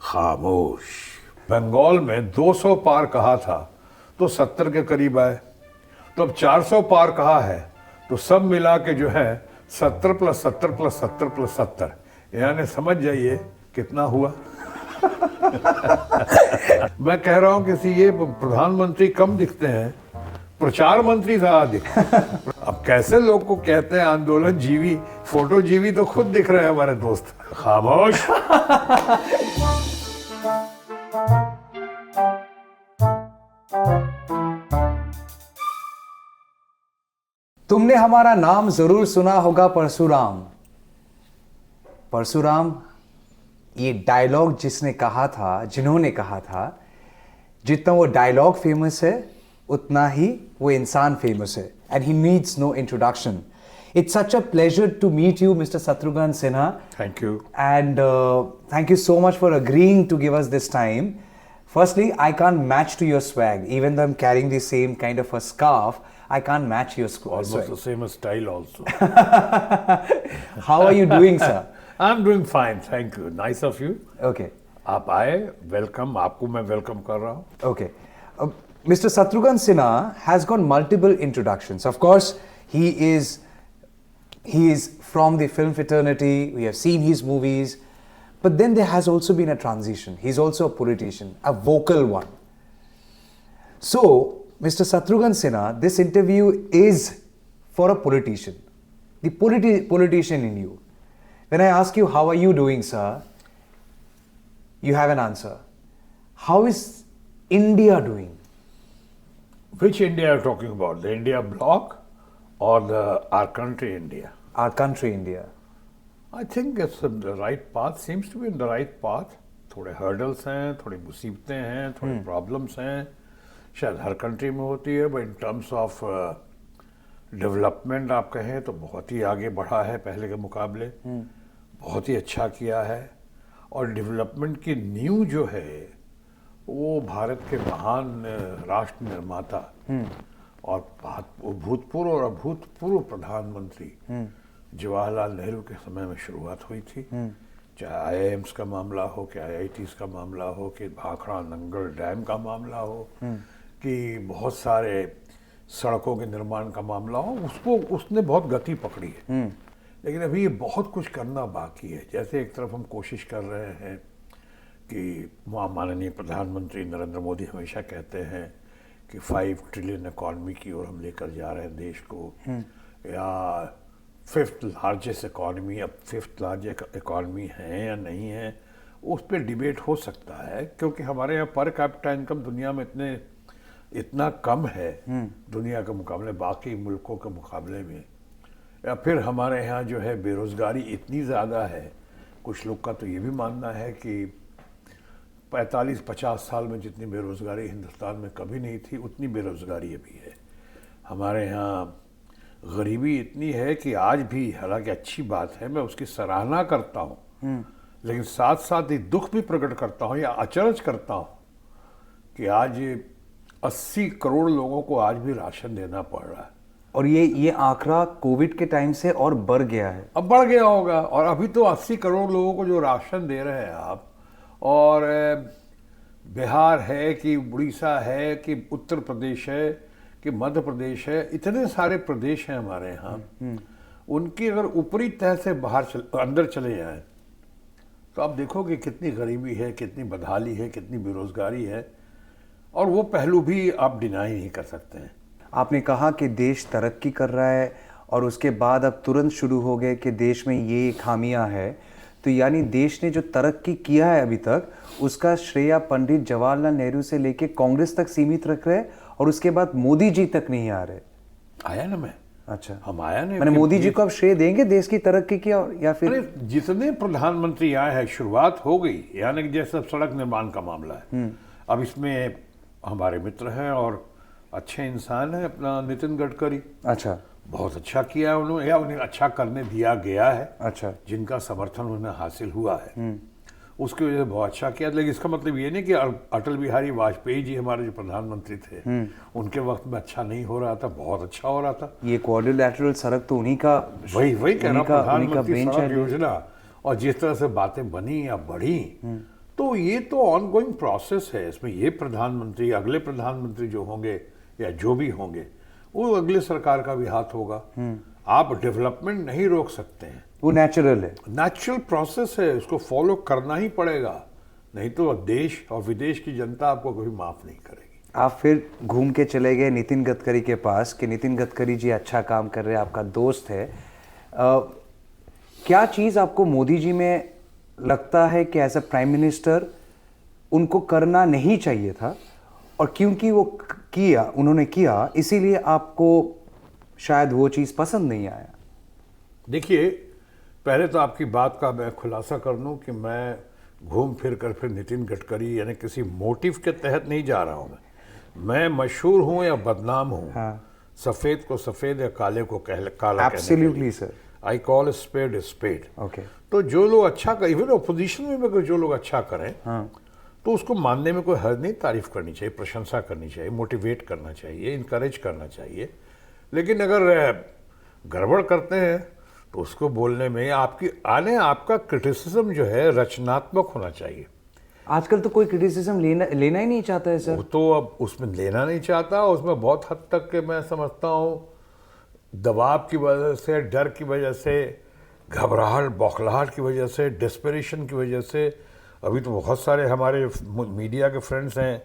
खामोश। बंगाल में 200 पार कहा था तो 70 के करीब आए, तो अब 400 पार कहा है, तो सब मिला के जो है 70 + 70 + 70 + 70, यानी समझ जाइए कितना हुआ। मैं कह रहा हूं कि ये प्रधानमंत्री कम दिखते हैं, प्रचार मंत्री ज्यादा दिखते हैं। अब कैसे लोग को कहते हैं आंदोलन जीवी, फोटो जीवी तो खुद दिख रहे हैं हमारे दोस्त। खामोश। तुमने हमारा नाम जरूर सुना होगा, परशुराम। परशुराम, ये डायलॉग जिन्होंने कहा था, जितना वो डायलॉग फेमस है उतना ही वो इंसान फेमस है, and he needs no introduction. It's such a pleasure to meet you, Mr. Shatrughan Sinha. Thank you. And thank you so much for agreeing to give us this time. Firstly, I can't match to your swag. Even though I'm carrying the same kind of a scarf, I can't match your swag. Almost the same style also. How are you doing, sir? I'm doing fine, thank you. Nice of you. Okay. आप आए, welcome, आपको मैं welcome कर रहा हूँ। Okay. Mr. Shatrughan Sinha has got multiple introductions. Of course, he is from the film fraternity. We have seen his movies, but then there has also been a transition. He's also a politician, a vocal one. So, Mr. Shatrughan Sinha, this interview is for a politician, the politician in you. When I ask you, how are you doing, sir? You have an answer. How is India doing? Which India are you talking about? The India bloc or our country India? Our country India. I think it's in the right path, seems to be in the right path. थोड़े hurdles हैं, थोड़ी मुसीबतें हैं, थोड़े problems हैं, शायद हर country में होती है, but in terms of development आप कहें तो बहुत ही आगे बढ़ा है पहले के मुकाबले, बहुत ही अच्छा किया है। और डेवलपमेंट की नींव जो है वो भारत के महान राष्ट्र निर्माता और भूतपूर्व और अभूतपूर्व प्रधानमंत्री जवाहरलाल नेहरू के समय में शुरुआत हुई थी। चाहे आईआईएम्स का मामला हो, कि आईआईटीज का मामला हो, कि भाखड़ा नंगल डैम का मामला हो, कि बहुत सारे सड़कों के निर्माण का मामला हो, उसने बहुत गति पकड़ी है। लेकिन अभी ये बहुत कुछ करना बाकी है। जैसे एक तरफ हम कोशिश कर रहे हैं कि माननीय प्रधानमंत्री नरेंद्र मोदी हमेशा कहते हैं कि 5 ट्रिलियन इकॉनमी की ओर हम लेकर जा रहे हैं देश को, या 5th लार्जेस्ट इकॉनमी, अब 5th लार्जेस्ट इकॉनमी है या नहीं है, उस पर डिबेट हो सकता है, क्योंकि हमारे यहाँ पर कैपिटा इनकम दुनिया में इतना कम है दुनिया के मुकाबले, बाकी मुल्कों के मुकाबले में। या फिर हमारे यहाँ जो है बेरोज़गारी इतनी ज़्यादा है, कुछ लोग का तो ये भी मानना है कि 45-50 साल में जितनी बेरोज़गारी हिंदुस्तान में कभी नहीं थी उतनी बेरोज़गारी अभी है। हमारे यहाँ गरीबी इतनी है कि आज भी, हालांकि अच्छी बात है, मैं उसकी सराहना करता हूँ, लेकिन साथ साथ ही दुख भी प्रकट करता हूँ या अचरज करता हूँ कि आज 80 करोड़ लोगों को आज भी राशन देना पड़ रहा है। और ये आंकड़ा कोविड के टाइम से और बढ़ गया है। अब बढ़ गया होगा, और अभी तो 80 करोड़ लोगों को जो राशन दे रहे हैं आप, और बिहार है कि उड़ीसा है कि उत्तर प्रदेश है कि मध्य प्रदेश है, इतने सारे प्रदेश हैं हमारे यहाँ, उनकी अगर ऊपरी तह से अंदर चले जाएं तो आप देखोगे कितनी गरीबी है, कितनी बदहाली है, कितनी बेरोजगारी है, और वो पहलू भी आप डिनाई नहीं कर सकते हैं। आपने कहा कि देश तरक्की कर रहा है, और उसके बाद अब तुरंत शुरू हो गए कि देश में ये खामियां है, तो यानी देश ने जो तरक्की किया है अभी तक, उसका श्रेय पंडित जवाहरलाल नेहरू से लेके कांग्रेस तक सीमित रख रहे, और उसके बाद मोदी जी तक नहीं आ रहे। आया ना मैं। अच्छा, हम आया नहीं। मैंने मोदी जी को अब श्रेय देंगे देश की तरक्की की, या फिर जितने प्रधानमंत्री आए हैं शुरुआत हो गई, यानी कि जैसे सड़क निर्माण का मामला है, अब इसमें हमारे मित्र हैं और अच्छे इंसान है अपना नितिन गडकरी। अच्छा, बहुत अच्छा किया है उन्होंने, या उन्हें अच्छा करने दिया गया है। अच्छा, जिनका समर्थन उन्हें हासिल हुआ है उसकी वजह से बहुत अच्छा किया। लेकिन इसका मतलब ये नहीं कि अटल बिहारी वाजपेयी जी हमारे जो प्रधानमंत्री थे उनके वक्त में अच्छा नहीं हो रहा था, बहुत अच्छा हो रहा था। ये क्वाड्रिलैटरल सड़क तो उन्हीं का, वही कह रहा, प्रधानमंत्री सड़क योजना, और जिस तरह से बातें बनी या बढ़ी, तो ये तो ऑनगोइंग प्रोसेस है। इसमें ये प्रधानमंत्री, अगले प्रधानमंत्री जो होंगे या जो भी होंगे, वो अगले सरकार का भी हाथ होगा। आप डेवलपमेंट नहीं रोक सकते हैं, वो नेचुरल है, नेचुरल प्रोसेस है, उसको फॉलो करना ही पड़ेगा, नहीं तो देश और विदेश की जनता आपको कभी माफ नहीं करेगी। आप फिर घूम के चले गए नितिन गडकरी के पास कि नितिन गडकरी जी अच्छा काम कर रहे हैं, आपका दोस्त है। क्या चीज़ आपको मोदी जी में लगता है कि एज अ प्राइम मिनिस्टर उनको करना नहीं चाहिए था, और क्योंकि वो उन्होंने किया, इसीलिए आपको शायद वो चीज़ पसंद नहीं आया? देखिए, पहले तो आपकी बात का मैं खुलासा कर दूं कि मैं घूम फिर कर फिर नितिन गडकरी यानी किसी मोटिव के तहत नहीं जा रहा हूं। मैं मशहूर हूं या बदनाम हूं, हाँ। सफेद को सफेद या काले को काला। Absolutely sir. I call spade spade. Okay. तो जो लोग अच्छा कर, इवन ओपोजिशन में अगर जो लोग अच्छा करें, हाँ। तो उसको मानने में कोई हर्ज नहीं, तारीफ करनी चाहिए, प्रशंसा करनी चाहिए, मोटिवेट करना चाहिए, इनकरेज करना चाहिए। लेकिन अगर गड़बड़ करते हैं तो उसको बोलने में आपका क्रिटिसिज्म जो है रचनात्मक होना चाहिए। आजकल तो कोई क्रिटिसिज्म लेना ही नहीं चाहता है सर। वो तो अब उसमें लेना नहीं चाहता, उसमें बहुत हद तक के मैं समझता हूँ दबाव की वजह से, डर की वजह से, घबराहट बौखलाहट की वजह से, डेस्परेशन की वजह से। अभी तो बहुत सारे हमारे मीडिया के फ्रेंड्स हैं,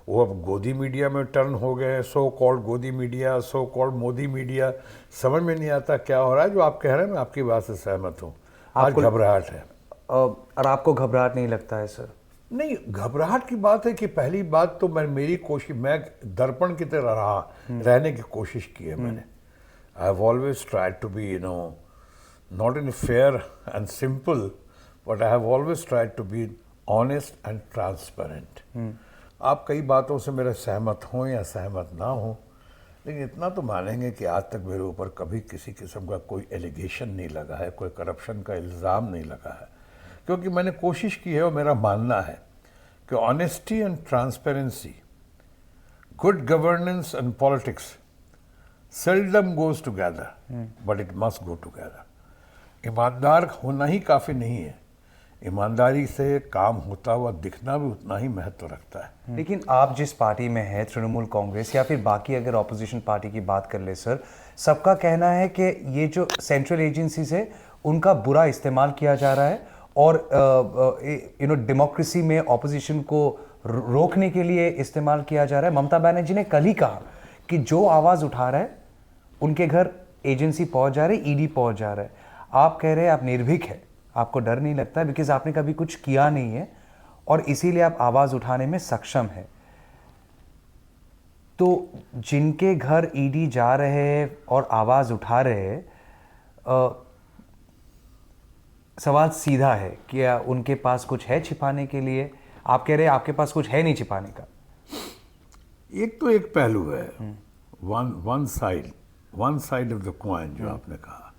वो अब गोदी मीडिया में टर्न हो गए, सो कॉल्ड गोदी media, so called Modi media. समझ में नहीं आता क्या हो रहा है। जो आप कह रहे हैं मैं आपकी बात से सहमत हूँ, आज घबराहट है। और आपको घबराहट नहीं लगता है सर? नहीं, घबराहट की बात है कि पहली बात तो मेरी कोशिश, मैं दर्पण की तरह रहने की कोशिश की है मैंने। I have always tried to be not in fair and simple, but I have always tried to be honest and transparent. आप कई बातों से मेरे सहमत हों या सहमत ना हों, लेकिन इतना तो मानेंगे कि आज तक मेरे ऊपर कभी किसी किस्म का कोई एलिगेशन नहीं लगा है, कोई करप्शन का इल्ज़ाम नहीं लगा है, क्योंकि मैंने कोशिश की है और मेरा मानना है कि honesty and transparency, good governance and politics seldom goes together, but it must go together. ईमानदार होना ही काफ़ी नहीं है, ईमानदारी से काम होता हुआ दिखना भी उतना ही महत्व रखता है। लेकिन आप जिस पार्टी में हैं, तृणमूल कांग्रेस या फिर बाकी अगर ऑपोजिशन पार्टी की बात कर ले सर, सबका कहना है कि ये जो सेंट्रल एजेंसीज है उनका बुरा इस्तेमाल किया जा रहा है, और डेमोक्रेसी में ऑपोजिशन को रोकने के लिए इस्तेमाल किया जा रहा है। ममता बनर्जी ने कल ही कहा कि जो आवाज़ उठा रहा है उनके घर एजेंसी पहुंच जा रही, ईडी पहुंच जा रहा है। आप कह रहे हैं आप निर्भीक है, आपको डर नहीं लगता है, बिकॉज आपने कभी कुछ किया नहीं है और इसीलिए आप आवाज़ उठाने में सक्षम है। तो जिनके घर ईडी जा रहे हैं और आवाज़ उठा रहे हैं, सवाल सीधा है, क्या उनके पास कुछ है छिपाने के लिए? आप कह रहे हैं आपके पास कुछ है नहीं छिपाने का। एक तो एक पहलू है, one side of the coin जो आपने कहा,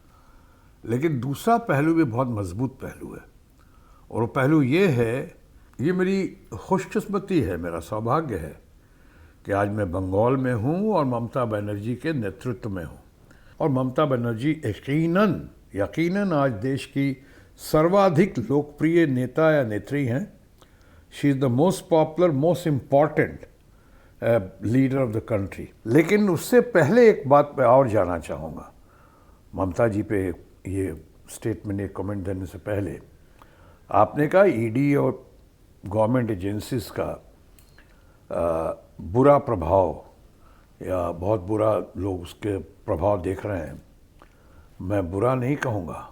लेकिन दूसरा पहलू भी बहुत मजबूत पहलू है, और वो पहलू ये है, ये मेरी खुशकिस्मती है, मेरा सौभाग्य है कि आज मैं बंगाल में हूँ और ममता बनर्जी के नेतृत्व में हूँ। और ममता बनर्जी यकीनन आज देश की सर्वाधिक लोकप्रिय नेता या नेत्री हैं। She is the most popular, most important leader of the country. लेकिन उससे पहले एक बात पे और जाना चाहूँगा, ममता जी पे ये स्टेटमेंट, एक कमेंट देने से पहले आपने कहा ईडी और गवर्नमेंट एजेंसीज का बुरा प्रभाव या बहुत बुरा लोग उसके प्रभाव देख रहे हैं। मैं बुरा नहीं कहूँगा,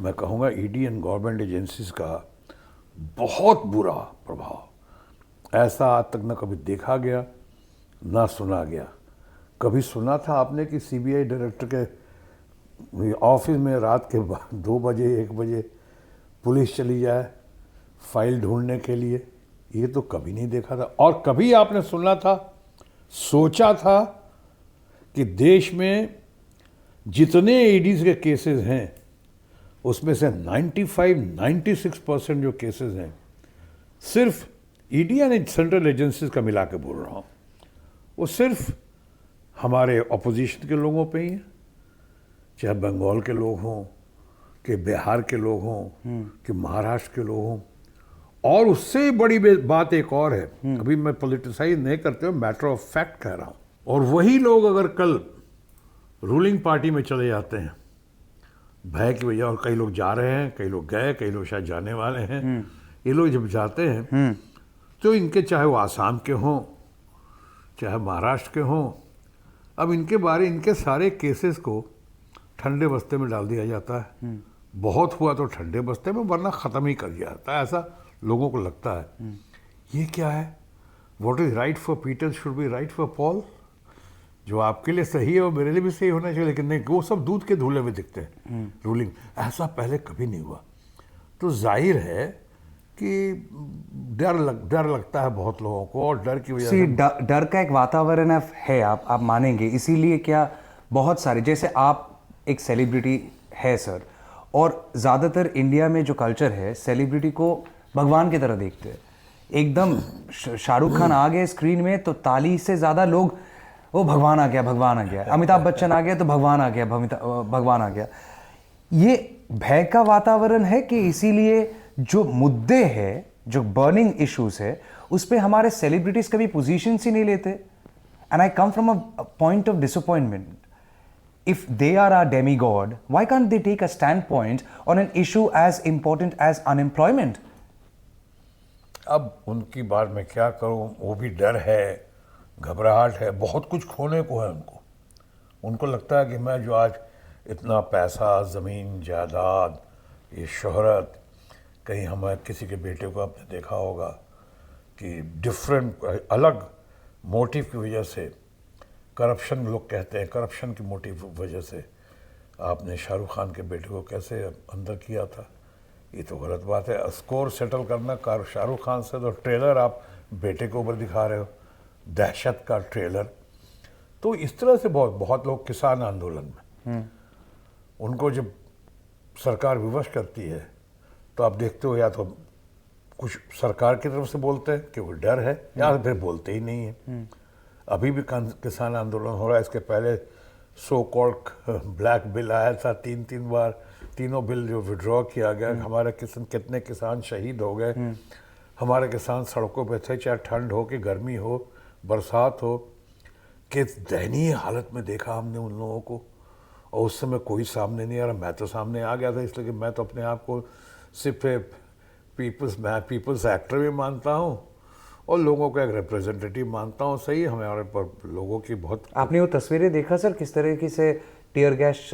मैं कहूँगा ईडी एंड गवर्नमेंट एजेंसीज का बहुत बुरा प्रभाव। ऐसा आज तक न कभी देखा गया ना सुना गया। कभी सुना था आपने कि सीबीआई डायरेक्टर के ऑफिस में रात के 2 बजे 1 बजे पुलिस चली जाए फाइल ढूंढने के लिए? ये तो कभी नहीं देखा था। और कभी आपने सुना था, सोचा था कि देश में जितने ईडीज के केसेस हैं उसमें से 95-96% जो केसेस हैं सिर्फ ईडी यानी सेंट्रल एजेंसीज का मिला के बोल रहा हूँ, वो सिर्फ हमारे ऑपोजिशन के लोगों पे ही है, चाहे बंगाल के लोग हों कि बिहार के लोग हों कि महाराष्ट्र के लोग हों। और उससे बड़ी बात एक और है, अभी मैं पॉलिटिसाइज नहीं करते हुए मैटर ऑफ फैक्ट कह रहा हूं, और वही लोग अगर कल रूलिंग पार्टी में चले जाते हैं भय की वजह, और कई लोग जा रहे हैं, कई लोग गए, कई लोग शायद जाने वाले हैं, ये लोग जब जाते हैं तो इनके चाहे वो आसाम के हों चाहे महाराष्ट्र के हों, अब इनके बारे इनके सारे केसेस को ठंडे बस्ते में डाल दिया जाता है। बहुत हुआ तो ठंडे बस्ते में, वरना ख़त्म ही कर दिया जाता है, ऐसा लोगों को लगता है। ये क्या है? What is right for Peter should be right for Paul. जो आपके लिए सही है वो मेरे लिए भी सही होना चाहिए, लेकिन नहीं, वो सब दूध के धुले हुए दिखते हैं रूलिंग। ऐसा पहले कभी नहीं हुआ। तो जाहिर है कि डर लगता है बहुत लोगों को, और डर की वजह से डर का एक वातावरण है, आप मानेंगे। इसीलिए क्या बहुत सारे, जैसे आप एक सेलिब्रिटी है सर, और ज़्यादातर इंडिया में जो कल्चर है सेलिब्रिटी को भगवान की तरह देखते हैं। एकदम शाहरुख खान आ गए स्क्रीन में तो ताली से ज़्यादा लोग वो भगवान आ गया, भगवान आ गया। अमिताभ बच्चन आ गया तो भगवान आ गया, भगवान आ गया। ये भय का वातावरण है कि इसीलिए जो मुद्दे हैं, जो बर्निंग इश्यूज है, उस पे हमारे सेलिब्रिटीज कभी पोजीशन ही नहीं लेते। And I come from a point of disappointment. If they are our demigod, why can't they take a standpoint on an issue as important as unemployment? अब उनकी बात मैं क्या करूं, वो भी डर है, घबराहट है, बहुत कुछ खोने को है उनको। उनको लगता है कि मैं जो आज इतना पैसा, ज़मीन, जायदाद, ये शोहरत, कहीं हमें किसी के बेटे को आपने देखा होगा कि डिफरेंट अलग मोटिव की वजह से, करप्शन लोग कहते हैं, करप्शन की मोटिव वजह से आपने शाहरुख खान के बेटे को कैसे अंदर किया था, ये तो गलत बात है। स्कोर सेटल करना शाहरुख खान से, तो ट्रेलर आप बेटे के ऊपर दिखा रहे हो, दहशत का ट्रेलर। तो इस तरह से बहुत लोग किसान आंदोलन में, उनको जब सरकार विवश करती है तो आप देखते हो या तो कुछ सरकार की तरफ से बोलते हैं कि वो डर है, या फिर बोलते ही नहीं है। अभी भी किसान आंदोलन हो रहा है। इसके पहले सो कॉल्ड ब्लैक बिल आया था, तीन बार तीनों बिल जो विड्रॉ किया गया। हमारे कितने किसान शहीद हो गए, हमारे किसान सड़कों पे थे, चाहे ठंड हो कि गर्मी हो, बरसात हो। किस दयनीय हालत में देखा हमने उन लोगों को, और उस समय कोई सामने नहीं आ रहा। मैं तो सामने आ गया था, इसलिए कि मैं तो अपने आप को सिर्फ पीपल्स एक्टर भी मानता हूँ और लोगों को एक रिप्रेजेंटेटिव मानता हूँ। सही, हमारे पर लोगों की बहुत। आपने वो तस्वीरें देखा सर, किस तरीके से टीयर गैस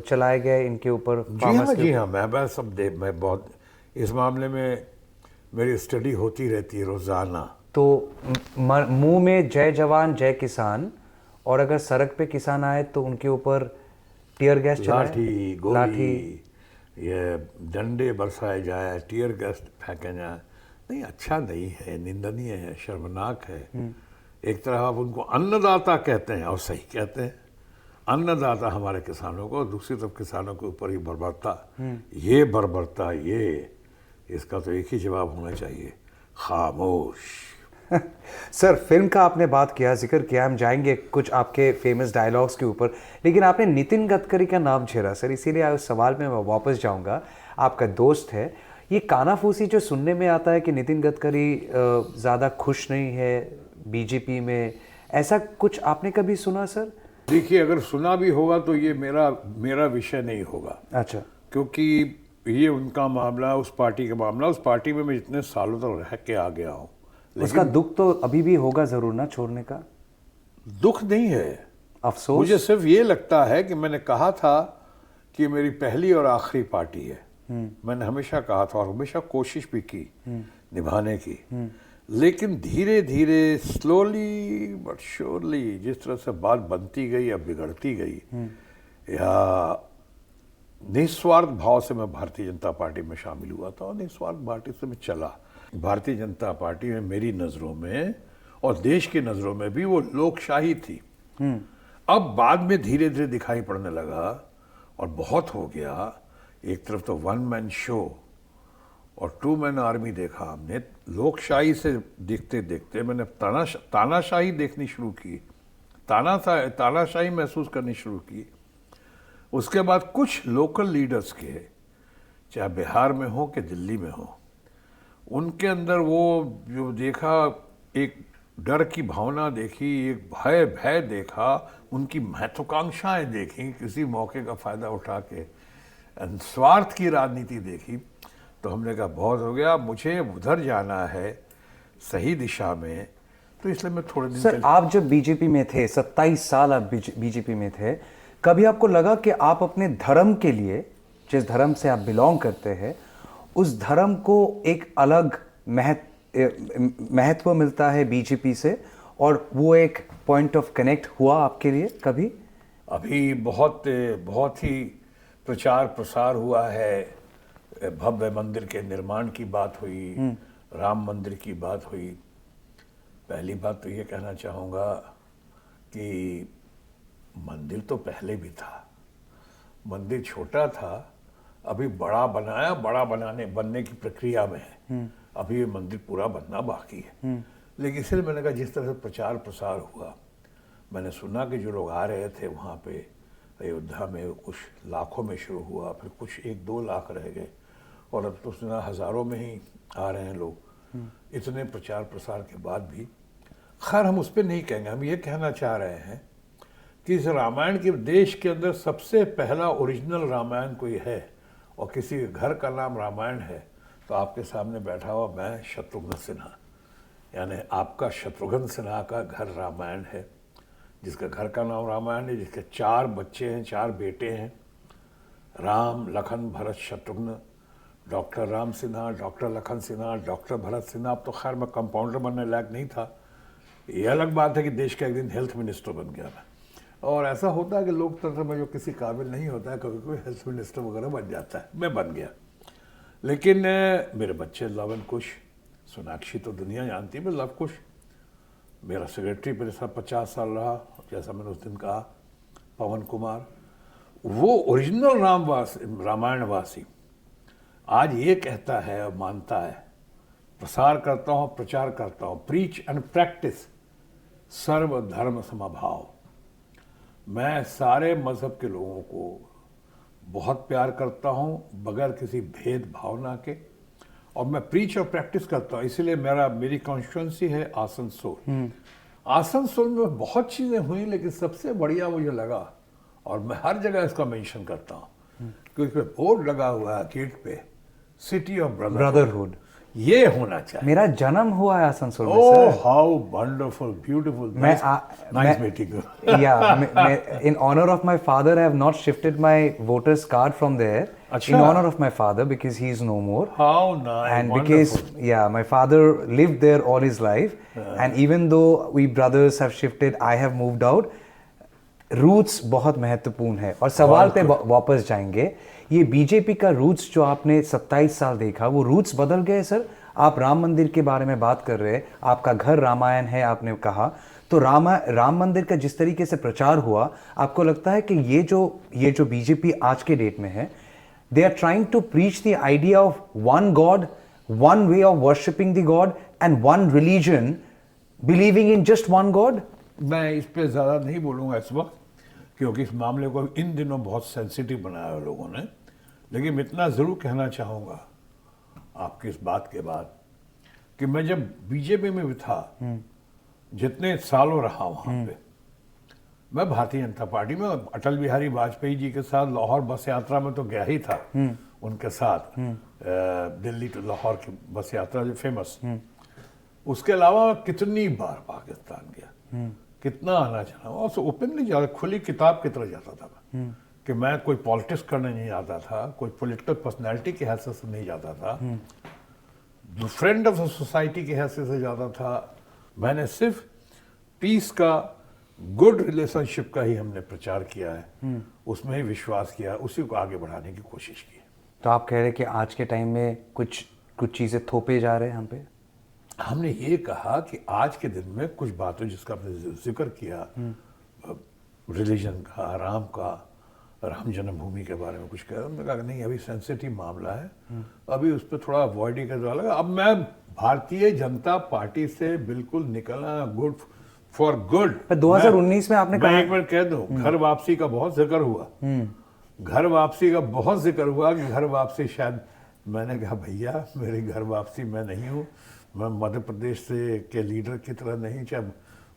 चलाए गए इनके ऊपर? जी हाँ, मैं सब मैं बहुत इस मामले में मेरी स्टडी होती रहती है रोजाना। तो मुंह में जय जवान जय किसान, और अगर सड़क पे किसान आए तो उनके ऊपर टीयर गैस चलाए, लाठी, गोली, ये डंडे बरसाए जाए, टीयर गैस फेंके जाए। नहीं, अच्छा नहीं है, निंदनीय है, शर्मनाक है। एक तरह आप उनको अन्नदाता कहते हैं, और सही कहते हैं, अन्नदाता हमारे किसानों को, दूसरी तरफ किसानों के ऊपर ही बर्बरता। ये बर्बरता, ये इसका तो एक ही जवाब होना चाहिए, खामोश। सर, फिल्म का आपने बात किया, जिक्र किया, हम जाएंगे कुछ आपके फेमस डायलॉग्स के ऊपर, लेकिन आपने नितिन गडकरी का नाम छेड़ा सर, इसीलिए उस सवाल में मैं वापस जाऊंगा। आपका दोस्त है, ये कानाफूसी जो सुनने में आता है कि नितिन गडकरी ज़्यादा खुश नहीं है बीजेपी में, ऐसा कुछ आपने कभी सुना सर? देखिए, अगर सुना भी होगा तो ये मेरा विषय नहीं होगा। अच्छा। क्योंकि ये उनका मामला, उस पार्टी का मामला, उस पार्टी में मैं इतने सालों तक रह के आ गया हूँ। उसका दुख तो अभी भी होगा जरूर ना, छोड़ने का? दुख नहीं है, अफसोस। मुझे सिर्फ ये लगता है कि मैंने कहा था कि मेरी पहली और आखिरी पार्टी है। मैंने हमेशा कहा था और हमेशा कोशिश भी की निभाने की, लेकिन धीरे धीरे, स्लोली बट श्योरली, जिस तरह से बात बनती गई या बिगड़ती गई, या निस्वार्थ भाव से मैं भारतीय जनता पार्टी में शामिल हुआ था और निस्वार्थ पार्टी से मैं चला। भारतीय जनता पार्टी में मेरी नज़रों में और देश की नज़रों में भी वो लोकशाही थी। अब बाद में धीरे धीरे दिखाई पड़ने लगा और बहुत हो गया। एक तरफ तो वन मैन शो और टू मैन आर्मी देखा हमने। लोकशाही से देखते देखते मैंने तानाशाही देखनी शुरू की, तानाशाही महसूस करनी शुरू की। उसके बाद कुछ लोकल लीडर्स के, चाहे बिहार में हो कि दिल्ली में हो, उनके अंदर वो जो देखा, एक डर की भावना देखी, एक भय भय देखा, उनकी महत्वाकांक्षाएं देखी, किसी मौके का फायदा उठा के स्वार्थ की राजनीति देखी, तो हमने कहा बहुत हो गया, मुझे उधर जाना है सही दिशा में। तो इसलिए मैं थोड़े दिन सर, आप जब बीजेपी में थे, 27 साल आप बीजेपी में थे, कभी आपको लगा कि आप अपने धर्म के लिए, जिस धर्म से आप बिलोंग करते हैं, उस धर्म को एक अलग महत्व मिलता है बीजेपी से, और वो एक पॉइंट ऑफ कनेक्ट हुआ आपके लिए कभी? अभी बहुत ही प्रचार प्रसार हुआ है, भव्य मंदिर के निर्माण की बात हुई, राम मंदिर की बात हुई। पहली बात तो ये कहना चाहूँगा कि मंदिर तो पहले भी था, मंदिर छोटा था, अभी बड़ा बनाया, बड़ा बनने की प्रक्रिया में है, अभी ये मंदिर पूरा बनना बाकी है। लेकिन इसलिए मैंने कहा जिस तरह से प्रचार प्रसार हुआ, मैंने सुना कि जो लोग आ रहे थे वहाँ पे अयोध्या में, कुछ लाखों में शुरू हुआ, फिर कुछ 1-2 लाख रह गए, और अब तो सुना हज़ारों में ही आ रहे हैं लोग। इतने प्रचार प्रसार के बाद भी, खैर हम उस पर नहीं कहेंगे, हम ये कहना चाह रहे हैं कि इस रामायण के देश के अंदर सबसे पहला ओरिजिनल रामायण कोई है और किसी के घर का नाम रामायण है, तो आपके सामने बैठा हुआ मैं शत्रुघ्न सिन्हा, यानी आपका शत्रुघ्न सिन्हा का घर रामायण है, जिसका घर का नाम रामायण है, जिसके 4 बच्चे हैं, 4 बेटे हैं, Ram, Lakhan, Bharat, Shatrughna, doctor Ram Sinha, doctor Lakhan Sinha, doctor Bharat Sinha. अब तो खैर मैं कंपाउंडर बनने लायक नहीं था, ये अलग बात है कि देश का एक दिन हेल्थ मिनिस्टर बन गया मैं। और ऐसा होता है कि लोकतंत्र में जो किसी काबिल नहीं होता है, कभी कोई हेल्थ मिनिस्टर वगैरह बन जाता है, मैं बन गया। लेकिन मेरे बच्चे लव एंड कुश, सोनाक्षी तो दुनिया जानती है, मैं लव कुश, मेरा सेक्रेटरी मेरे साथ 50 साल रहा, जैसा मैंने उस दिन कहा, पवन कुमार, वो ओरिजिनल रामायणवासी आज ये कहता है और मानता है, प्रसार करता हूँ, प्रचार करता हूँ, प्रीच एंड प्रैक्टिस सर्वधर्म समभाव। मैं सारे मजहब के लोगों को बहुत प्यार करता हूँ, बगैर किसी भेद भावना के, और मैं प्रीच और प्रैक्टिस करता हूँ। इसलिए मेरी कॉन्स्टिट्यूंसी है आसनसोल। आसनसोल में बहुत चीज़ें हुई, लेकिन सबसे बढ़िया मुझे लगा, और मैं हर जगह इसका मेंशन करता हूँ, क्योंकि बोर्ड लगा हुआ है गेट पे, सिटी ऑफ ब्रदरहुड, ये होना चाहिए। मेरा जन्म हुआ है आसनसोल में। Oh how wonderful, beautiful, nice meeting you. Yeah, in honor of my father, I have not shifted my voter's card from there. Achha. In honor of my father, because he is no more. How nice, And wonderful. because, yeah, my father lived there all his life. And even though we brothers have shifted, I have moved out. Roots बहुत महत्वपूर्ण है। और सवाल पे वापस जाएंगे, ये BJP का रूट्स जो आपने 27 साल देखा, वो रूट्स बदल गए सर? आप राम मंदिर के बारे में बात कर रहे हैं, आपका घर रामायण है आपने कहा, तो राम मंदिर का जिस तरीके से प्रचार हुआ, आपको लगता है कि ये जो बीजेपी आज के डेट में है, they are trying to preach the idea of one god, one way of worshipping the god and one religion, believing in just one god? मैं इस पे ज़्यादा नहीं बोलूँगा इस वक्त, क्योंकि इस मामले को इन दिनों बहुत सेंसिटिव बनाया है लोगों ने। लेकिन मैं इतना ज़रूर कहना चाहूँगा आपकी इस बात के बाद कि मैं जब बीजेपी में भी था, जितने सालों रहा वहाँ पे, मैं भारतीय जनता पार्टी में अटल बिहारी वाजपेयी जी के साथ लाहौर बस यात्रा में तो गया ही था, उनके साथ दिल्ली टू लाहौर की बस यात्रा जो फेमस। उसके अलावा कितनी बार पाकिस्तान गया, कितना आना जाना, और ओपनली जाता, खुली किताब की तरह जाता था मैं, कि मैं कोई पॉलिटिक्स करने नहीं जाता था, कोई पॉलिटिकल पर्सनैलिटी की हैसियत से नहीं जाता था, फ्रेंड ऑफ सोसाइटी की हैसियत से जाता था। मैंने सिर्फ पीस का, गुड रिलेशनशिप का ही हमने प्रचार किया है, उसमें ही विश्वास किया, उसी को आगे बढ़ाने की कोशिश की। तो आप कह रहे हैं कि आज के टाइम में कुछ चीज़ें थोपे जा रहे हैं हम पे? हमने ये कहा कि आज के दिन में कुछ बातों जिसका आपने जिक्र किया, रिलीजन का, राम जन्मभूमि के बारे में कुछ कहा, हमने कहा नहीं अभी सेंसिटिव मामला है, अभी उस पर थोड़ा अवॉइड ही करने लगा। अब मैं भारतीय जनता पार्टी से बिल्कुल निकला, गुड फॉर गुड। 2019 में आपने कहा, एक मिनट कह दूं, घर वापसी का बहुत जिक्र हुआ, घर वापसी का बहुत जिक्र हुआ कि घर वापसी शायद मैंने कहा भैया मेरी घर वापसी मैं नहीं हूँ, मैं मध्य प्रदेश से के लीडर की तरह नहीं, चाहे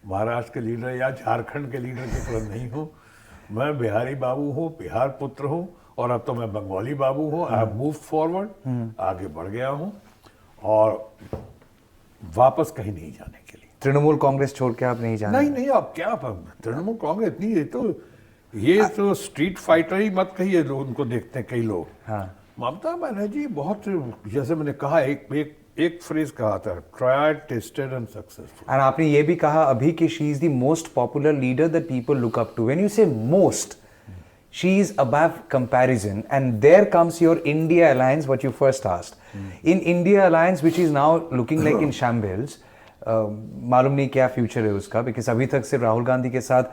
महाराष्ट्र के लीडर या झारखंड के लीडर की तरह नहीं हूँ, मैं बिहारी बाबू हूँ, बिहार पुत्र हूँ, और अब तो मैं बंगाली बाबू हूँ। आई हैव मूव फॉरवर्ड, आगे बढ़ गया हूँ और वापस कहीं नहीं जाने के लिए। तृणमूल कांग्रेस छोड़ के आप नहीं जाना? नहीं नहीं, अब क्या तृणमूल कांग्रेस इतनी, ये तो स्ट्रीट फाइटर ही मत कहिए, लोग उनको देखते हैं कई लोग। हाँ, ममता बनर्जी बहुत, जैसे मैंने कहा, एक फ्रेज कहा था, ट्राइड टेस्टेड एंड सक्सेसफुल। और आपने ये भी कहा अभी कि she is the most popular leader that people look up to. When you say most, she is above comparison, and there comes your India alliance, what you first asked. In India alliance, which is now looking like in shambles, मालूम नहीं क्या future है उसका, because अभी तक सिर्फ राहुल गांधी के साथ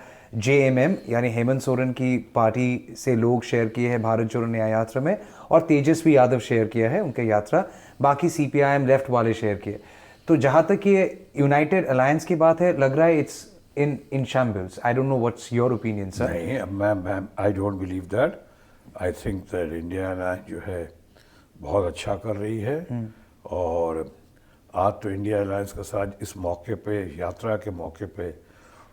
JMM यानी हेमंत सोरेन की पार्टी से लोग शेयर किए हैं भारत जोड़ो न्याय यात्रा में, और तेजस्वी यादव शेयर किया है उनके यात्रा, बाकी CPIM लेफ्ट वाले शेयर किए। तो जहाँ तक ये यूनाइटेड अलायंस की बात है, लग रहा है it's in shambles. I don't know what's your opinion, sir. नहीं, I don't believe that. I think that India Alliance जो है बहुत अच्छा कर रही है, और आज तो इंडिया अलायंस के साथ इस मौके पे, यात्रा के मौके पे,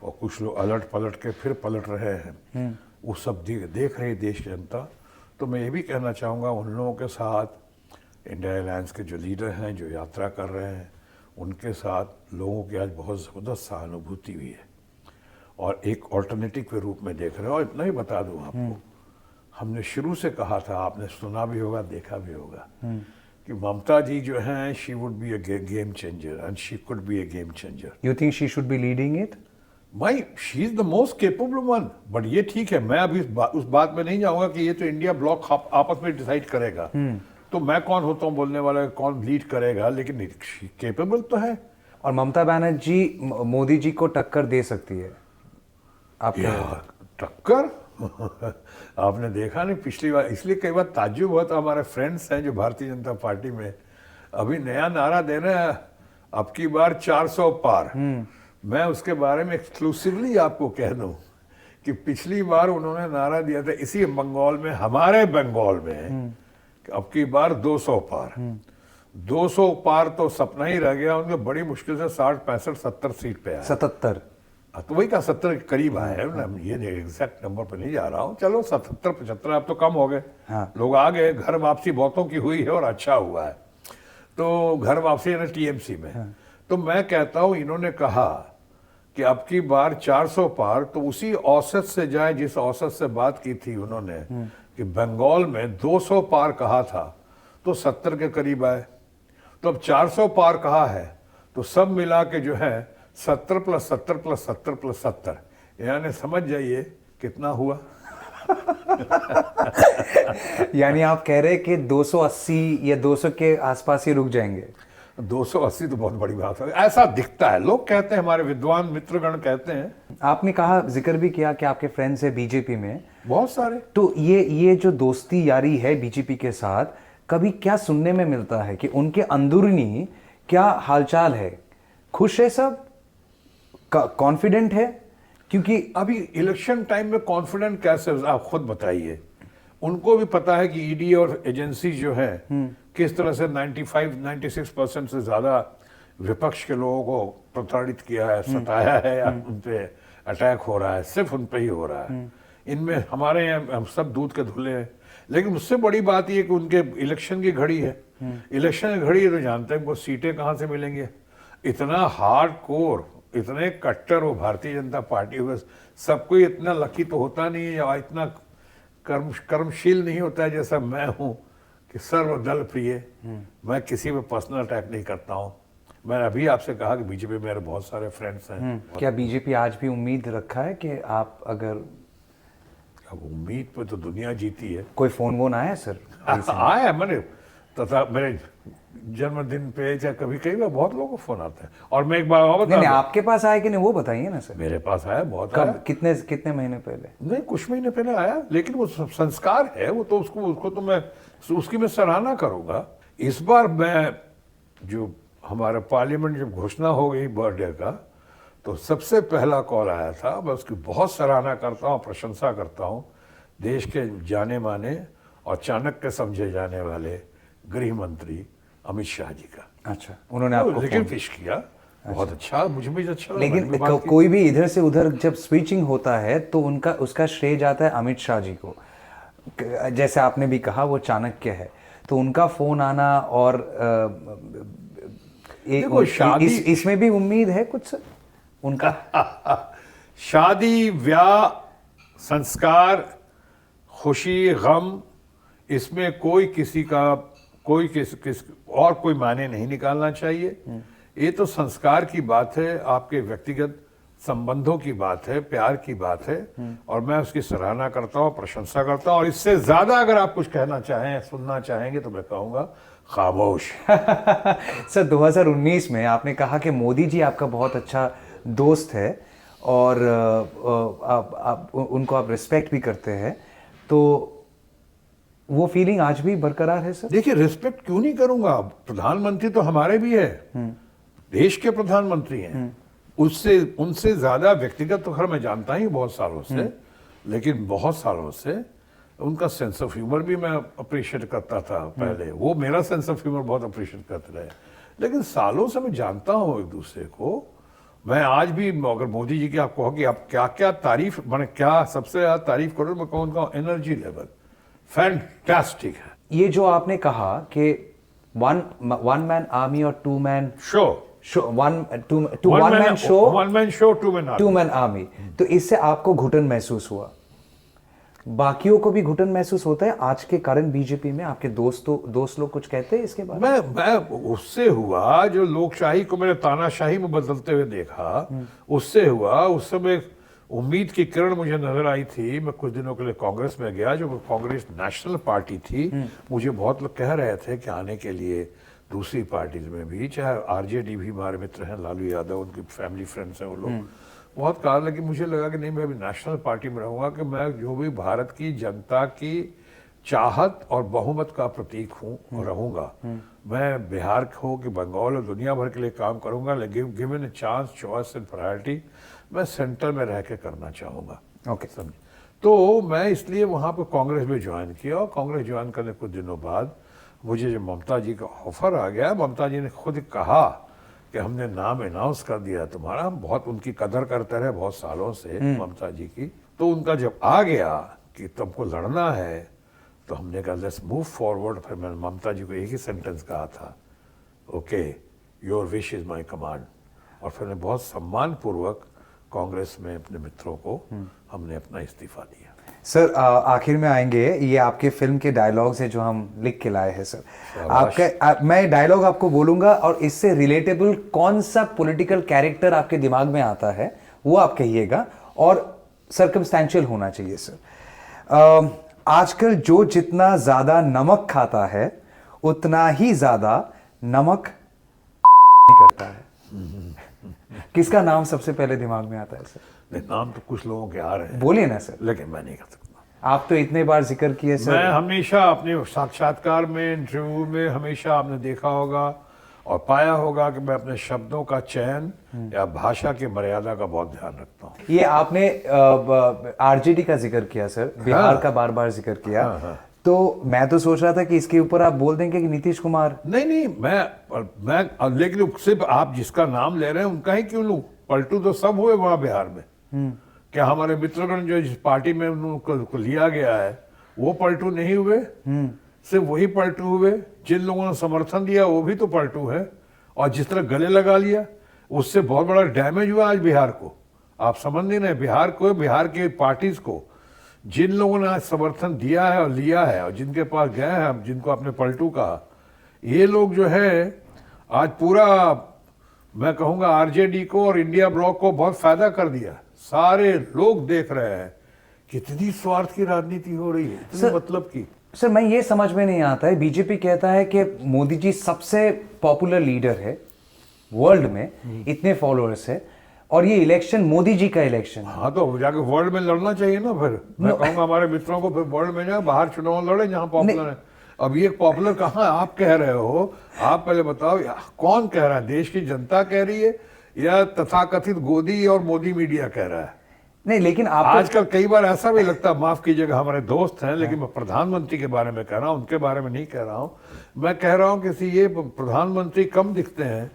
और कुछ लोग अलट पलट के फिर पलट रहे हैं, वो सब देख रही देश की जनता। तो मैं ये भी कहना चाहूँगा उन लोगों के साथ, इंडिया अलायंस के जो लीडर हैं, जो यात्रा कर रहे हैं, उनके साथ लोगों की आज बहुत ज़बरदस्त सहानुभूति हुई है, और एक ऑल्टरनेटिव के रूप में देख रहे हैं। और इतना ही बता दूं आपको, हमने शुरू से कहा था, आपने सुना भी होगा, देखा भी होगा, कि ममता जी जो हैं, she would be a game changer, and she could be a game changer. You think she should be leading it? She is the most capable one. But ये ठीक है, मैं अभी उस बात में नहीं जाऊंगा कि ये तो इंडिया ब्लॉक आपस में डिसाइड करेगा, तो मैं कौन होता हूँ बोलने वाला, कौन लीड करेगा, लेकिन केपेबल तो है। और ममता बनर्जी मोदी जी को टक्कर दे सकती है आपके? टक्कर आपने देखा नहीं पिछली बार, इसलिए कई बार ताज्जुब हुआ था, हमारे फ्रेंड्स हैं जो भारतीय जनता पार्टी में अभी नया नारा दे रहे हैं, अब की बार 400 पार। मैं उसके बारे में एक्सक्लूसिवली आपको कह दूं कि पिछली बार उन्होंने नारा दिया था इसी बंगाल में, हमारे बंगाल में, कि अब की बार 200 पार। 200 पार तो सपना ही रह गया उनके, बड़ी मुश्किल से 60, 65, 70 सीट पे आया। 77? तो वही का 70 के करीब आए हैं, ये एग्जैक्ट नंबर पे नहीं जा रहा हूँ, चलो 77, 75 अब तो कम हो गए। हाँ। लोग आ गए, घर वापसी बहुतों की हुई है और अच्छा हुआ है, तो घर वापसी है ना TMC में। हाँ। तो मैं कहता हूँ, इन्होंने कहा कि अब की बार 400 पार, तो उसी औसत से जाए जिस औसत से बात की थी उन्होंने, कि बंगाल में 200 पार कहा था तो 70 के करीब आए, तो अब 400 पार कहा है, तो सब मिला के जो है 70 + 70 + 70 + 70, यानी समझ जाइए कितना हुआ। यानी आप कह रहे हैं कि 280 या 200 के आसपास ही रुक जाएंगे? 280 तो बहुत बड़ी बात है, ऐसा दिखता है, लोग कहते हैं, हमारे विद्वान मित्रगण कहते हैं। आपने कहा, जिक्र भी किया कि आपके फ्रेंड्स है बीजेपी में बहुत सारे, तो ये जो दोस्ती यारी है बीजेपी के साथ, कभी क्या सुनने में मिलता है कि उनके अंदरूनी क्या हालचाल है? खुश है सब, कॉन्फिडेंट है? क्योंकि अभी इलेक्शन टाइम में कॉन्फिडेंट कैसे, आप खुद बताइए। उनको भी पता है कि ईडी और एजेंसी जो है किस तरह से 95-96% से ज्यादा विपक्ष के लोगों को प्रताड़ित किया है, सताया है, या उन पे अटैक हो रहा है, सिर्फ उन पे ही हो रहा है। इनमें हमारे यहाँ हम सब दूध के धुले हैं, लेकिन उससे बड़ी बात ये कि उनके इलेक्शन की घड़ी है। इलेक्शन की घड़ी है तो जानते हैं वो सीटें कहाँ से मिलेंगे। इतना हार्ड कोर, इतने कट्टर वो भारतीय जनता पार्टी हुए, सबको इतना लकी तो होता नहीं है, या इतना कर्मशील नहीं होता है जैसा मैं हूँ कि सर्वदल प्रिय। मैं किसी पे पर्सनल अटैक नहीं करता हूँ। मैंने अभी आपसे कहा कि बीजेपी में मेरे बहुत सारे फ्रेंड्स हैं। क्या बीजेपी आज भी उम्मीद रखा है कि आप अगर, अब उम्मीद पे तो दुनिया जीती है। कोई फोन वोन आया सर? आया मैंने, तथा मेरे जन्मदिन पे या कभी कई बार बहुत लोगों को फोन आता है। और मैं एक बार और नहीं, आपके पास आया कि नहीं वो बताइए ना सर। मेरे पास आया, बहुत कब आया। कितने महीने पहले? नहीं, कुछ महीने पहले आया, लेकिन वो संस्कार है, वो तो उसको तो मैं उसकी मैं सराहना करूंगा। इस बार मैं जो हमारा पार्लियामेंट जब घोषणा हो गई बर्थडे का, तो सबसे पहला कॉल आया था। मैं उसकी बहुत सराहना करता हूँ, प्रशंसा करता हूँ। देश के जाने माने और चाणक्य समझे जाने वाले गृह मंत्री अमित शाह जी का। अच्छा, उन्होंने आपको लेकिन फोन पेश किया, बहुत अच्छा, मुझे भी अच्छा लगा। लेकिन मैंने भी बात की। कोई भी इधर से उधर जब स्विचिंग होता है तो उनका उसका श्रेय जाता है अमित शाह जी को। जैसे आपने भी कहा वो चाणक्य है, तो उनका फोन आना और देखो, शादी इसमें भी उम्मीद है कुछ सर उनका? शादी, ब्याह, संस्कार, खुशी, गम, इसमें कोई किसी का कोई किस और कोई मायने नहीं निकालना चाहिए। ये तो संस्कार की बात है, आपके व्यक्तिगत संबंधों की बात है, प्यार की बात है, और मैं उसकी सराहना करता हूँ, प्रशंसा करता हूँ। और इससे ज्यादा अगर आप कुछ कहना चाहें, सुनना चाहेंगे, तो मैं कहूँगा खामोश। सर 2019 में आपने कहा कि मोदी जी आपका बहुत अच्छा दोस्त है और उनको आप रिस्पेक्ट भी करते हैं, तो वो फीलिंग आज भी बरकरार है सर? देखिए, रिस्पेक्ट क्यों नहीं करूंगा, प्रधानमंत्री तो हमारे भी है, देश के प्रधानमंत्री हैं। उससे उनसे ज्यादा व्यक्तिगत तो खैर मैं जानता ही बहुत सालों से, लेकिन बहुत सालों से उनका सेंस ऑफ ह्यूमर भी मैं अप्रिशिएट करता था पहले, वो मेरा सेंस ऑफ ह्यूमर बहुत अप्रिशिएट करते रहे। लेकिन सालों से मैं जानता हूँ एक दूसरे को। मैं आज भी अगर मोदी जी की आप कहो कि आप क्या क्या तारीफ, मैंने क्या सबसे ज्यादा तारीफ करो, मैं कहूँ उनका एनर्जी लेवल फैंटास्टिक है। ये जो आपने कहा कि वन मैन आर्मी और two man show, one man show two man army, तो इससे आपको घुटन महसूस हुआ? बाकियों को भी घुटन महसूस होता है आज के कारण बीजेपी में? आपके दोस्त लोग कुछ कहते हैं इसके बारे में? मैं उससे हुआ जो लोकशाही को मैंने तानाशाही में बदलते हुए देखा, उससे हुआ। उस समय उम्मीद की किरण मुझे नजर आई थी। मैं कुछ दिनों के लिए कांग्रेस में गया, जो कांग्रेस नेशनल पार्टी थी। मुझे बहुत लोग कह रहे थे कि आने के लिए दूसरी पार्टीज में भी, चाहे आरजेडी भी हमारे मित्र हैं, लालू यादव, उनकी फैमिली फ्रेंड्स हैं वो लोग, बहुत कहा। लेकिन मुझे लगा कि नहीं, मैं अभी नेशनल पार्टी में रहूंगा, कि मैं जो भी भारत की जनता की चाहत और बहुमत का प्रतीक हूँ और रहूंगा। मैं बिहार हो कि बंगाल और दुनिया भर के लिए काम करूंगा, लेकिन given chance, choice and priority मैं सेंटर में रह के करना चाहूंगा। ओके, समझे? तो मैं इसलिए वहां पर कांग्रेस में ज्वाइन किया, और कांग्रेस ज्वाइन करने कुछ दिनों बाद मुझे जब ममता जी का ऑफर आ गया, ममता जी ने खुद कहा कि हमने नाम अनाउंस कर दिया तुम्हारा। हम बहुत उनकी कदर करते रहे बहुत सालों से ममता जी की। तो उनका जब आ गया कि तुमको लड़ना है, तो हमने कहा लेट्स मूव फॉरवर्ड। फिर मैंने ममता जी को एक ही सेंटेंस कहा था, okay your wish is my command. और फिर मैं बहुत सम्मान पूर्वक कांग्रेस में अपने मित्रों को हमने अपना इस्तीफा दिया। सर आखिर में आएंगे, ये आपके फिल्म के डायलॉग्स हैं जो हम लिख के लाए हैं सर। आपका मैं डायलॉग आपको बोलूंगा और इससे रिलेटेबल कौन सा पॉलिटिकल कैरेक्टर आपके दिमाग में आता है वो आप कहिएगा, और सर्कमस्टेंशियल होना चाहिए सर। आजकल जो जितना ज्यादा नमक खाता है उतना ही ज्यादा नमक करता है। किसका नाम सबसे पहले दिमाग में आता है सर? नाम तो कुछ लोगों के आ रहे हैं, बोलिए ना सर। लेकिन मैं नहीं कर सकता। आप तो इतने बार जिक्र किए सर। मैं हमेशा अपने साक्षात्कार में, इंटरव्यू में हमेशा आपने देखा होगा और पाया होगा कि मैं अपने शब्दों का चयन या भाषा की मर्यादा का बहुत ध्यान रखता हूँ। ये आपने आरजेडी का जिक्र किया सर, बिहार का बार बार जिक्र किया। तो मैं तो सोच रहा था कि इसके ऊपर आप बोल देंगे कि नीतीश कुमार। नहीं, मैं लेकिन सिर्फ आप जिसका नाम ले रहे हैं उनका ही क्यों लूं? पलटू तो सब हुए वहां बिहार में। क्या हमारे मित्रगण जो जिस पार्टी में उनको लिया गया है वो पलटू नहीं हुए? सिर्फ वही पलटू हुए। जिन लोगों ने समर्थन दिया वो भी तो पलटू है, और जिस तरह गले लगा लिया उससे बहुत बड़ा डैमेज हुआ आज बिहार को। आप समझ नहीं रहे, बिहार को, बिहार के पार्टीज को, जिन लोगों ने आज समर्थन दिया है और लिया है और जिनके पास गए हैं, जिनको आपने पलटू कहा, ये लोग जो है आज पूरा मैं कहूंगा आरजेडी को और इंडिया ब्लॉक को बहुत फायदा कर दिया। सारे लोग देख रहे हैं कितनी स्वार्थ की राजनीति हो रही है, इतनी मतलब की। सर मैं ये समझ में नहीं आता है, बीजेपी कहता है कि मोदी जी सबसे पॉपुलर लीडर है वर्ल्ड में, इतने फॉलोअर्स है, और ये इलेक्शन मोदी जी का इलेक्शन। हाँ, तो जाके वर्ल्ड में लड़ना चाहिए ना। फिर मैं कहूंगा हमारे मित्रों को फिर वर्ल्ड में जाए, बाहर चुनाव लड़े जहां पॉपुलर है। अब ये पॉपुलर कहाँ आप कह रहे हो? आप पहले बताओ कौन कह रहा है? देश की जनता कह रही है या तथाकथित गोदी और मोदी मीडिया कह रहा है? नहीं, लेकिन आप आजकल कई बार ऐसा भी लगता है, माफ कीजिएगा हमारे दोस्त हैं, लेकिन मैं प्रधानमंत्री के बारे में कह रहा हूँ, उनके बारे में नहीं कह रहा हूँ। मैं कह रहा हूँ कि ये प्रधानमंत्री कम दिखते हैं,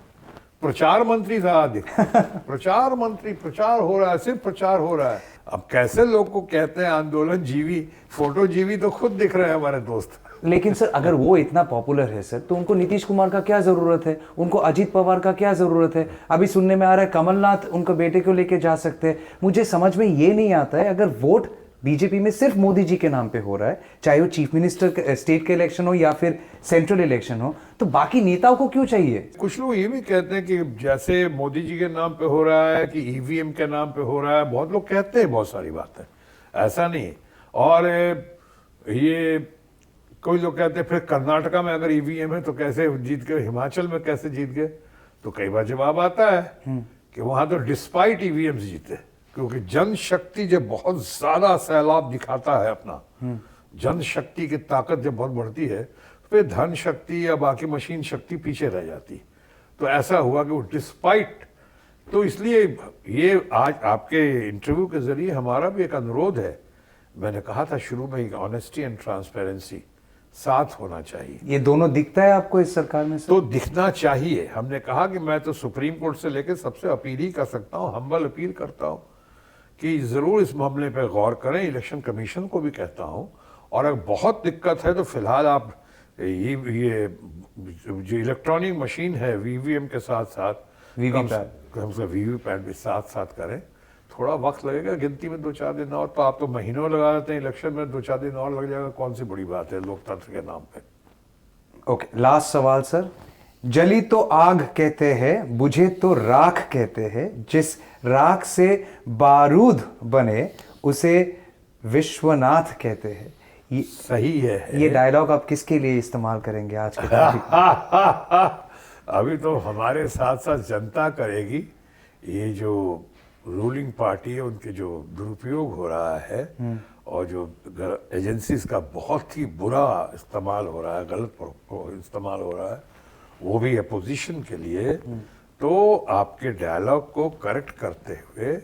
प्रचार मंत्री ज्यादा दिखते हैं। प्रचार मंत्री, प्रचार हो रहा है, सिर्फ प्रचार हो रहा है। अब कैसे लोग को कहते हैं आंदोलन जीवी, फोटो जीवी तो खुद दिख रहे हैं हमारे दोस्त। लेकिन सर अगर वो इतना पॉपुलर है सर, तो उनको नीतीश कुमार का क्या जरूरत है, उनको अजीत पवार का क्या जरूरत है? अभी सुनने में आ रहा है कमलनाथ उनको बेटे को लेके जा सकते हैं। मुझे समझ में ये नहीं आता है, अगर वोट बीजेपी में सिर्फ मोदी जी के नाम पे हो रहा है, चाहे वो चीफ मिनिस्टर स्टेट के इलेक्शन हो या फिर सेंट्रल इलेक्शन हो, तो बाकी नेताओं को क्यों चाहिए? कुछ लोग ये भी कहते हैं कि जैसे मोदी जी के नाम पे हो रहा है कि ईवीएम के नाम पे हो रहा है, बहुत लोग कहते हैं बहुत सारी बातें, ऐसा नहीं। और ये कोई लोग कहते हैं फिर कर्नाटका में अगर ईवीएम है तो कैसे जीत गए, हिमाचल में कैसे जीत गए? तो कई बार जवाब आता है कि वहां तो डिस्पाइट ईवीएम जीते, क्योंकि जनशक्ति जब बहुत ज्यादा सैलाब दिखाता है अपना, जनशक्ति की ताकत जब बहुत बढ़ती है, फिर धन शक्ति या बाकी मशीन शक्ति पीछे रह जाती। तो ऐसा हुआ कि वो डिस्पाइट, तो इसलिए ये आज आपके इंटरव्यू के जरिए हमारा भी एक अनुरोध है। मैंने कहा था शुरू में, ऑनेस्टी एंड ट्रांसपेरेंसी साथ होना चाहिए। ये दोनों दिखता है आपको इस सरकार में सर? तो दिखना चाहिए। हमने कहा कि मैं तो सुप्रीम कोर्ट से लेकर सबसे अपील ही कर सकता हूँ, हम्बल अपील करता हूँ कि जरूर इस मामले पर गौर करें। इलेक्शन कमीशन को भी कहता हूँ, और अगर बहुत दिक्कत है तो फिलहाल आप ये जो इलेक्ट्रॉनिक मशीन है वीवीएम के साथ साथ वीवीपैट भी साथ साथ करें। थोड़ा वक्त लगेगा, गिनती में 2-4 दिन और, तो आप तो महीनों लगा देते हैं, इलेक्शन में 2-4 दिन और लग जाएगा, कौन सी बड़ी बात है लोकतंत्र के नाम पे। ओके, लास्ट सवाल सर। जली तो आग कहते हैं, बुझे तो राख कहते हैं, जिस राख से बारूद बने उसे विश्वनाथ कहते हैं। ये सही है। ये डायलॉग आप किसके लिए इस्तेमाल करेंगे आज के तारीख? अभी तो हमारे साथ साथ जनता करेगी। ये जो रूलिंग पार्टी है उनके जो दुरुपयोग हो रहा है और जो एजेंसीज का बहुत ही बुरा इस्तेमाल हो रहा है, गलत इस्तेमाल हो रहा है, वो भी अपोजिशन के लिए। तो आपके डायलॉग को करेक्ट करते हुए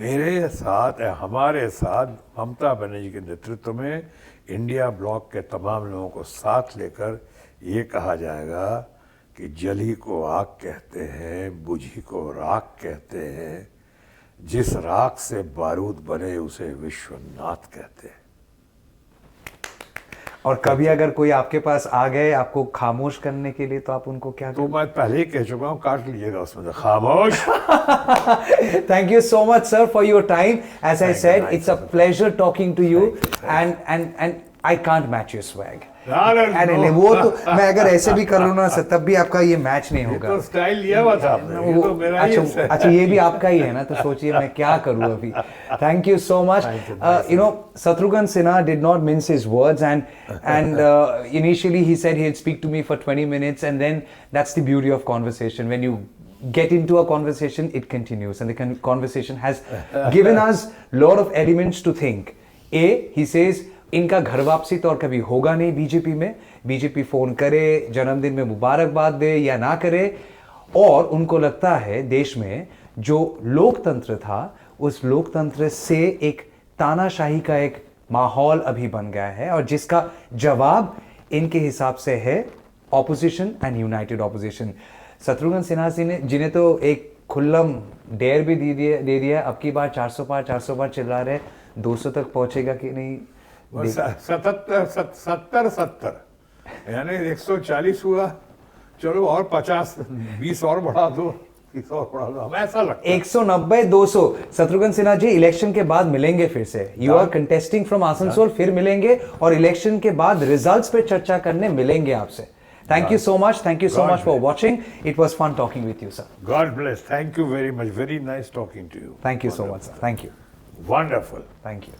मेरे साथ, हमारे साथ ममता बनर्जी के नेतृत्व में इंडिया ब्लॉक के तमाम लोगों को साथ लेकर ये कहा जाएगा कि जली को आग कहते हैं, बुझी को राख कहते हैं, जिस राख से बारूद बने उसे विश्वनाथ कहते हैं। और कभी अगर कोई आपके पास आ गए आपको खामोश करने के लिए, तो आप उनको क्या तो मैं पहले ही कह चुका हूं, काट लीजिएगा उसमें से खामोश। Thank you so much sir for your time. As I said, it's a pleasure talking to you, and I can't match your swag. अरे वो तो मैं अगर ऐसे भी कर लूँ ना सर, तब भी आपका ये मैच नहीं होगा। तो स्टाइल लिया हुआ था आपने, ये तो मेरा ही है। अच्छा ये भी आपका ही है ना, तो सोचिए मैं क्या करूँ अभी। Thank you so much. You know, Shatrughan Sinha did not mince his words, and initially he said he'd speak to me for 20 minutes, and then that's the beauty of conversation. When you get into a conversation, it continues, and the conversation has given us lot of elements to think. He says इनका घर वापसी तो और कभी होगा नहीं BJP में। BJP phone करे, जन्मदिन में मुबारकबाद दे या ना करे, और उनको लगता है देश में जो लोकतंत्र था उस लोकतंत्र से एक तानाशाही का एक माहौल अभी बन गया है, और जिसका जवाब इनके हिसाब से है opposition and united opposition. Shatrughan Sinha जिन्हें तो एक खुल्लम डेयर भी दे दिया, अब की बार 400 पार चिल्ला रहे, 200 तक पहुंचेगा कि नहीं? 70 यानी 140 हुआ, चलो और 50-20 और बढ़ा दो, 30 और बढ़ा दो, हमें ऐसा लगता है 190-200। शत्रुघ्न सिन्हा जी इलेक्शन के बाद मिलेंगे फिर से, you are contesting from Asansol, फिर मिलेंगे और इलेक्शन के बाद रिजल्ट्स पे चर्चा करने मिलेंगे आपसे। Thank you so much. Thank you so much for watching. It was fun talking with you, sir. God bless. Thank you very much. Very nice talking to you. Thank you so much, sir. Thank you. Wonderful. Thank you.